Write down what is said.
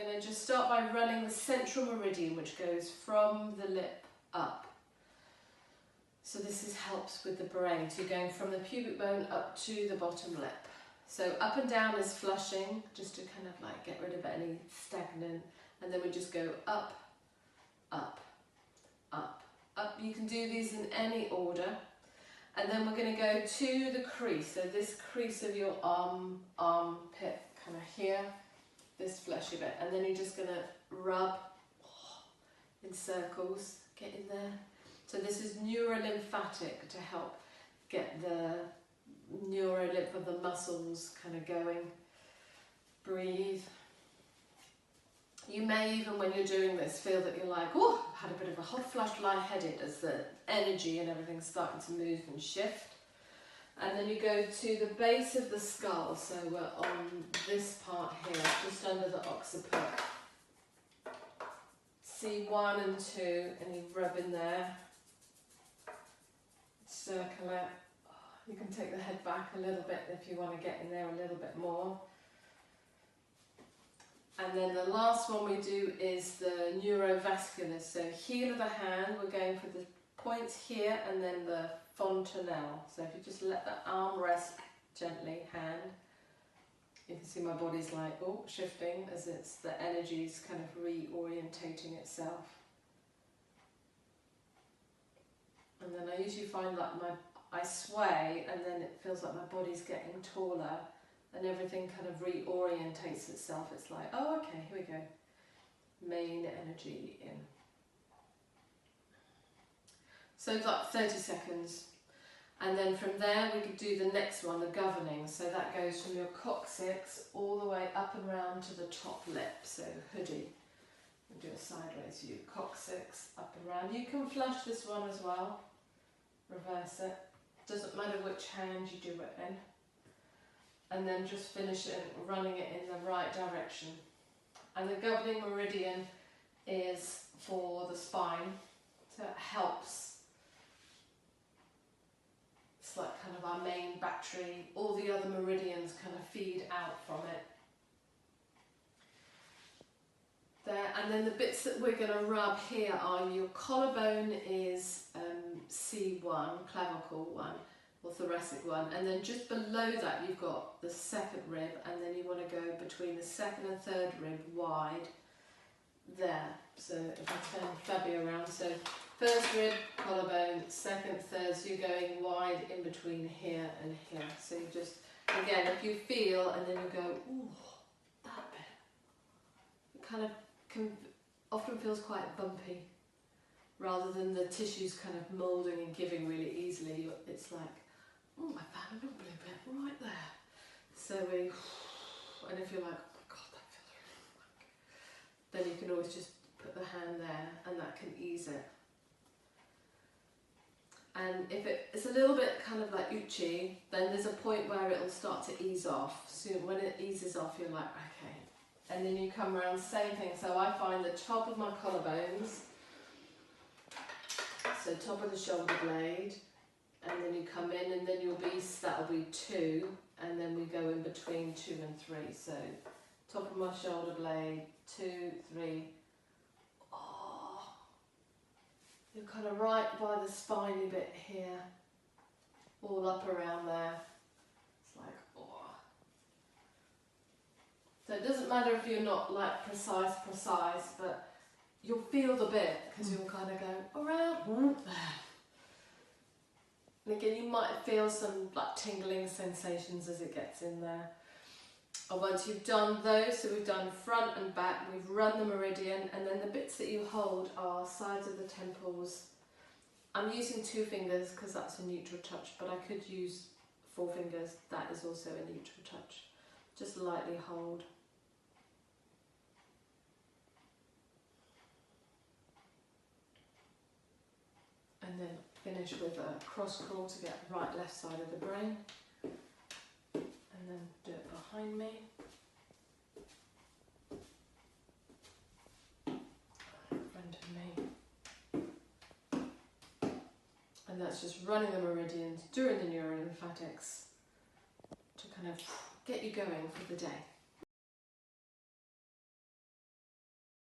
going to just start by running the central meridian, which goes from the lip up. So this helps with the brain. So you're going from the pubic bone up to the bottom lip. So up and down is flushing, just to kind of like get rid of any stagnant. And then we just go up, up, up, up. You can do these in any order. And then we're going to go to the crease. So this crease of your armpit, kind of here, this fleshy bit. And then you're just going to rub in circles, get in there. So this is neurolymphatic to help get the neurolymph of the muscles kind of going. Breathe. You may even, when you're doing this, feel that you're like, oh, I've had a bit of a hot flush, lightheaded, as the energy and everything's starting to move and shift. And then you go to the base of the skull, so we're on this part here, just under the occiput. C1 and 2, and you rub in there. Circle it. You can take the head back a little bit if you want to get in there a little bit more. And then the last one we do is the neurovascular. So heel of the hand, we're going for the points here and then the fontanelle. So if you just let the arm rest gently, hand, you can see my body's like, oh, shifting as it's the energy's kind of reorientating itself. And then I usually find that I sway and then it feels like my body's getting taller and everything kind of reorientates itself. It's like, oh, okay, here we go. Main energy in. So like 30 seconds. And then from there we could do the next one, the governing. So that goes from your coccyx all the way up and round to the top lip, so hoodie. We'll do a sideways view, coccyx, up and round. You can flush this one as well. Reverse it. Doesn't matter which hand you do it in. And then just finish it, running it in the right direction. And the governing meridian is for the spine, so it helps. It's like kind of our main battery. All the other meridians kind of feed out from it. There, and then the bits that we're going to rub here are your collarbone is C1, clavicle 1, or thoracic 1, and then just below that you've got the second rib, and then you want to go between the second and third rib wide there. So if I turn Fabi around, so first rib, collarbone, second, third, so you're going wide in between here and here. So you just, again, if you feel, and then you go, ooh, that bit, it kind of often feels quite bumpy, rather than the tissues kind of moulding and giving really easily. It's like, oh, I found a little blue bit right there. So we, and if you're like, oh my God, that feels really good, then you can always just put the hand there and that can ease it. And if it's a little bit kind of like itchy, then there's a point where it'll start to ease off. So when it eases off, you're like, okay. And then you come around, same thing. So I find the top of my collarbones, so top of the shoulder blade, and then you come in, and then your base, that'll be 2, and then we go in between 2 and 3. So top of my shoulder blade, 2, 3. Oh, you're kind of right by the spiny bit here, all up around there. It's like, oh. So it doesn't matter if you're not like precise, but you'll feel the bit because you'll kind of go around there. And again, you might feel some like tingling sensations as it gets in there. And once you've done those, so we've done front and back, we've run the meridian, and then the bits that you hold are sides of the temples. I'm using 2 fingers because that's a neutral touch, but I could use 4 fingers. That is also a neutral touch. Just lightly hold. And then finish with a cross crawl to get right, left side of the brain. And then do it behind me. In front of me. And that's just running the meridians during the neurolymphatics to kind of get you going for the day.